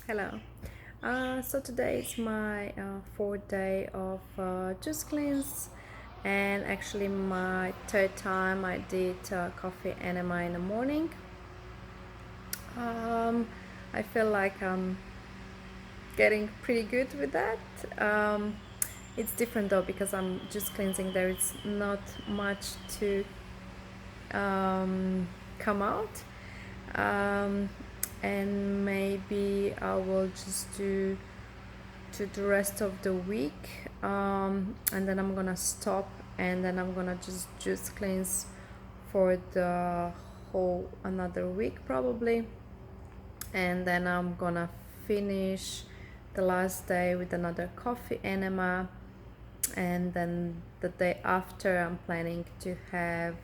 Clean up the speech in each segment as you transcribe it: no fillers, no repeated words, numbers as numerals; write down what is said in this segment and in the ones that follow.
Hello. So today is my fourth day of juice cleanse, and actually my third time I did coffee enema in the morning. I feel like I'm getting pretty good with that. It's different though because I'm just cleansing. There is not much to come out. And maybe I will just do to the rest of the week, and then I'm gonna stop, and then I'm gonna just juice cleanse for the whole another week probably, and then I'm gonna finish the last day with another coffee enema, and then the day after I'm planning to have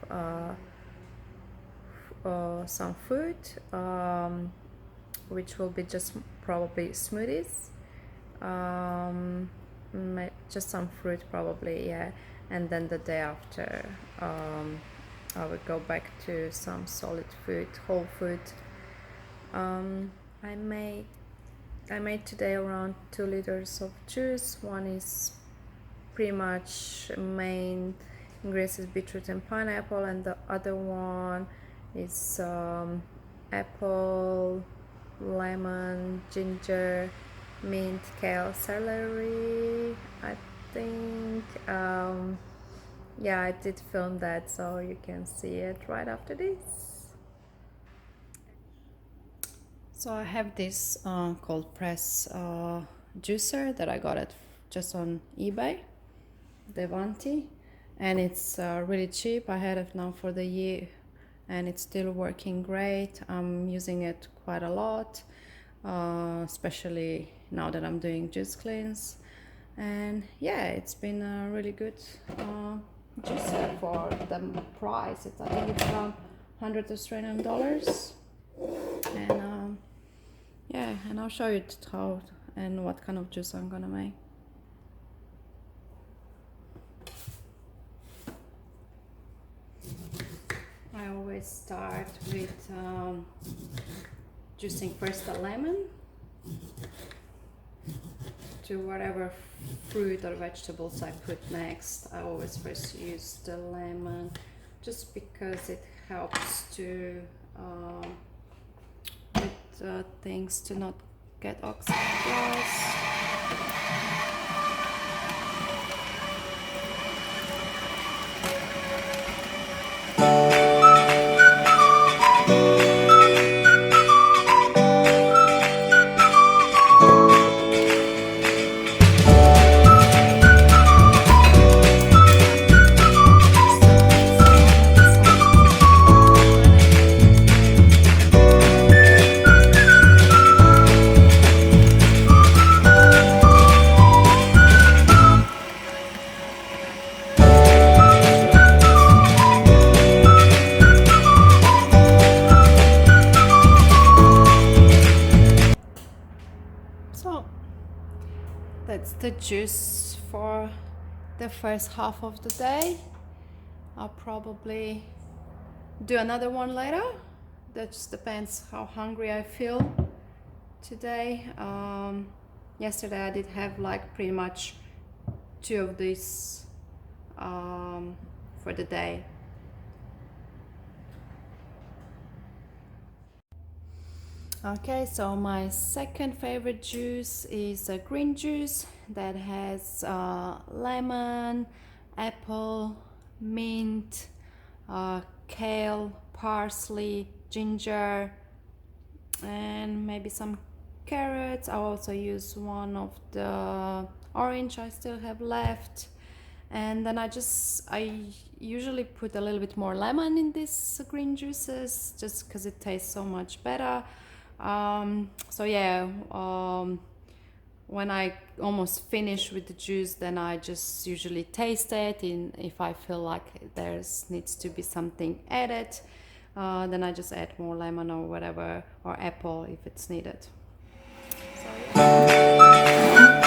some food, which will be just probably smoothies, just some fruit probably, yeah. And then the day after I will go back to some solid food, whole food. I made today around 2 liters of juice. One is pretty much main ingredients is beetroot and pineapple, and the other one is apple, lemon, ginger, mint, kale, celery, I think. Yeah, I did film that, so you can see it right after this. So I have this cold press juicer that I got it just on eBay, Devanti, and it's really cheap. I had it now for the year and it's still working great. I'm using it quite a lot, especially now that I'm doing juice cleanse. And yeah, it's been a really good juicer for the price. I think it's around 100 Australian dollars. And yeah, and I'll show you how and what kind of juice I'm gonna make. I always start with juicing first the lemon to whatever fruit or vegetables I put next. I always first use the lemon just because it helps to with things to not get oxidized. So that's the juice for the first half of the day. I'll probably do another one later. That just depends how hungry I feel today. Yesterday I did have like pretty much 2 of these for the day. Okay, so my second favorite juice is a green juice that has lemon, apple, mint, kale, parsley, ginger, and maybe some carrots. I also use one of the orange I still have left, and then I usually put a little bit more lemon in these green juices just because it tastes so much better. So yeah, when I almost finish with the juice, then I just usually taste it, and if I feel like there's needs to be something added, then I just add more lemon or whatever, or apple if it's needed. So, yeah.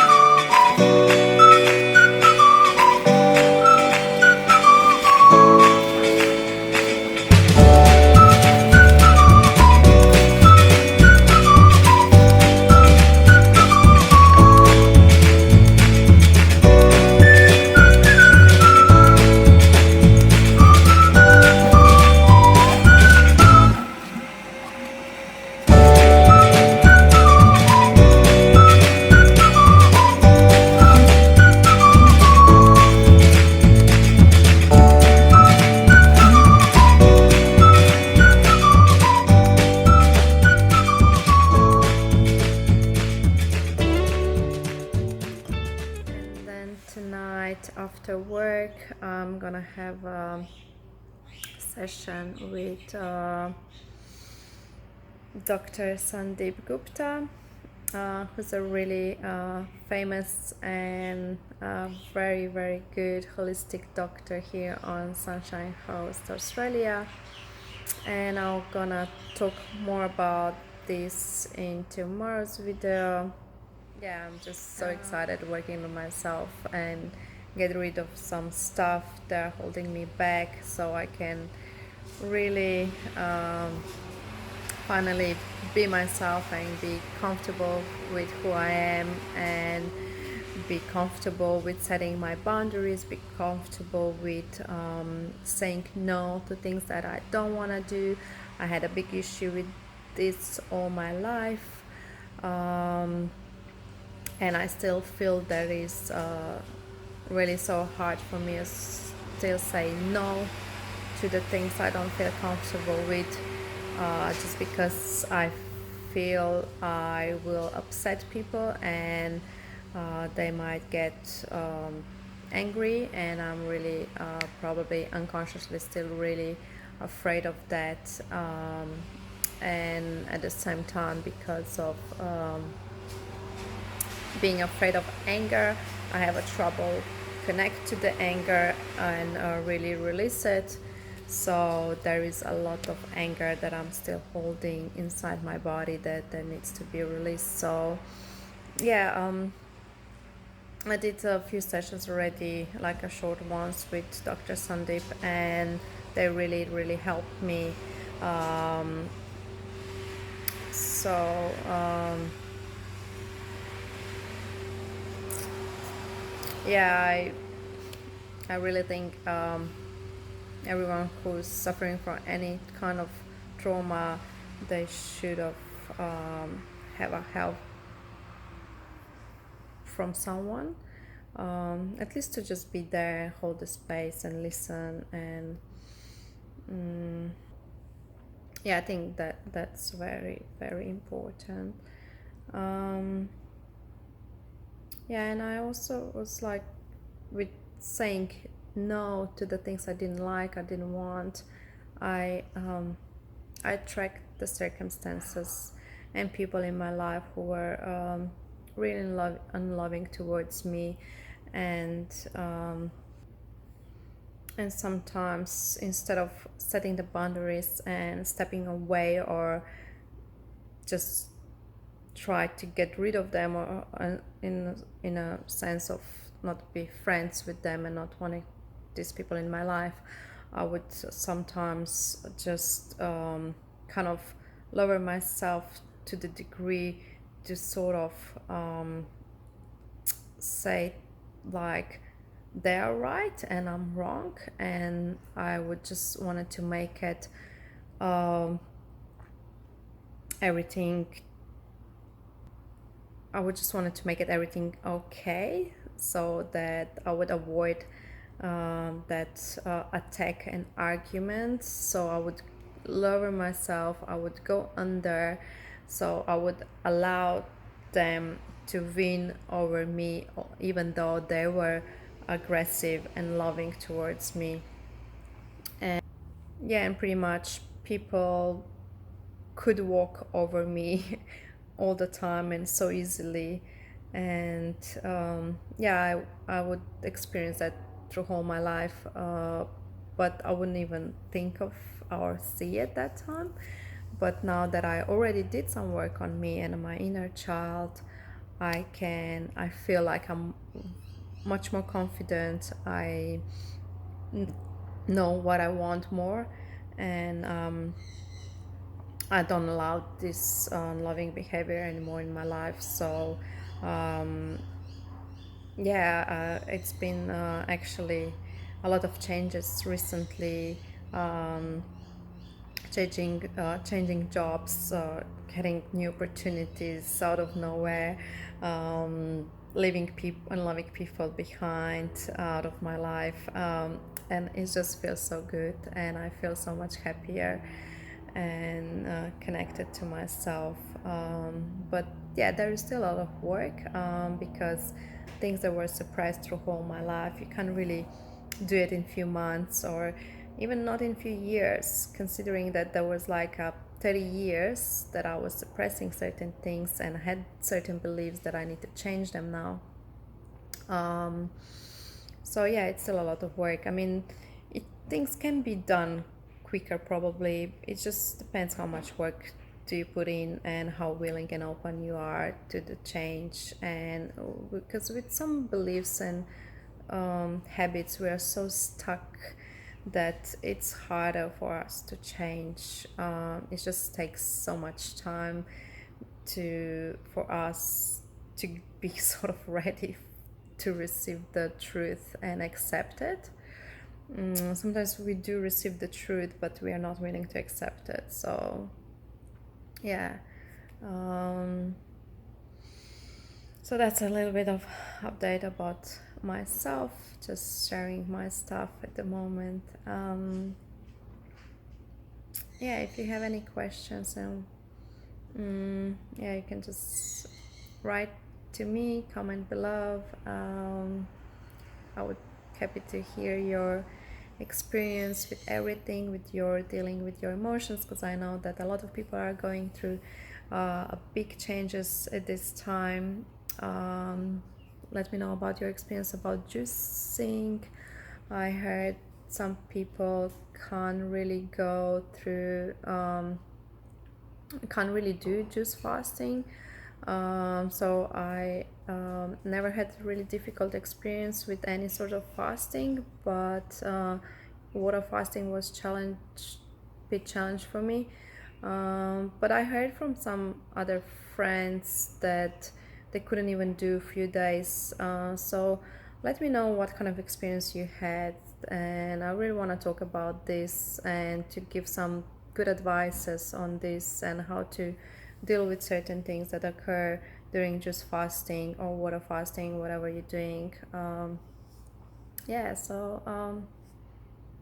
after work I'm gonna have a session with Dr. Sandeep Gupta, who's a really famous and very, very good holistic doctor here on Sunshine Coast, Australia. And I'm gonna talk more about this in tomorrow's video. Yeah, I'm just so excited working on myself and get rid of some stuff that are holding me back so I can really finally be myself and be comfortable with who I am, and be comfortable with setting my boundaries, be comfortable with saying no to things that I don't want to do. I had a big issue with this all my life, and I still feel that is really so hard for me to still say no to the things I don't feel comfortable with, just because I feel I will upset people and they might get angry, and I'm really probably unconsciously still really afraid of that, and at the same time, because of being afraid of anger, I have a trouble connect to the anger and really release it. So there is a lot of anger that I'm still holding inside my body that needs to be released. So yeah, I did a few sessions already, like a short ones with Dr. Sandeep, and they really, really helped me. So yeah, I really think everyone who's suffering from any kind of trauma, they should have a help from someone, at least to just be there, hold the space and listen. And yeah, I think that's very, very important. Yeah, and I also was like, with saying no to the things I didn't like, I didn't want, I tracked the circumstances and people in my life who were really unloving towards me, and sometimes, instead of setting the boundaries and stepping away, or just try to get rid of them, or in a sense of not be friends with them and not wanting these people in my life, I would sometimes just kind of lower myself to the degree to sort of say, like, they are right and I'm wrong, and I would just wanted to make it everything I would just wanted to make it everything okay, so that I would avoid that attack and arguments. So I would lower myself, I would go under, so I would allow them to win over me, even though they were aggressive and loving towards me. And yeah, and pretty much people could walk over me all the time and so easily. And yeah, I would experience that through all my life, but I wouldn't even think of or see at that time. But now that I already did some work on me and my inner child, I feel like I'm much more confident. I know what I want more, and I don't allow this loving behavior anymore in my life. So yeah, it's been actually a lot of changes recently, changing jobs, getting new opportunities out of nowhere, leaving people and loving people behind out of my life, and it just feels so good, and I feel so much happier. and connected to myself. But yeah, there is still a lot of work, because things that were suppressed through all my life, you can't really do it in few months or even not in few years, considering that there was like 30 years that I was suppressing certain things and had certain beliefs that I need to change them now. um, so yeah, it's still a lot of work. I mean, things can be done quicker probably. It just depends how much work do you put in and how willing and open you are to the change. And because with some beliefs and habits, we are so stuck that it's harder for us to change. It just takes so much time for us to be sort of ready to receive the truth and accept it. Sometimes we do receive the truth, but we are not willing to accept it. So yeah, um, so that's a little bit of update about myself, just sharing my stuff at the moment. Yeah, if you have any questions, yeah, you can just write to me, comment below. I would happy to hear your experience with everything, with your dealing with your emotions, because I know that a lot of people are going through big changes at this time. Let me know about your experience about juicing. I heard some people can't really go through can't really do juice fasting. So I never had really difficult experience with any sort of fasting, but water fasting was big challenge for me. But I heard from some other friends that they couldn't even do a few days. So let me know what kind of experience you had, and I really want to talk about this and to give some good advices on this and how to deal with certain things that occur during just fasting or water fasting, whatever you're doing. Yeah, so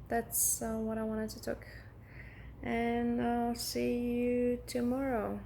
that's what I wanted to talk, and I'll see you tomorrow.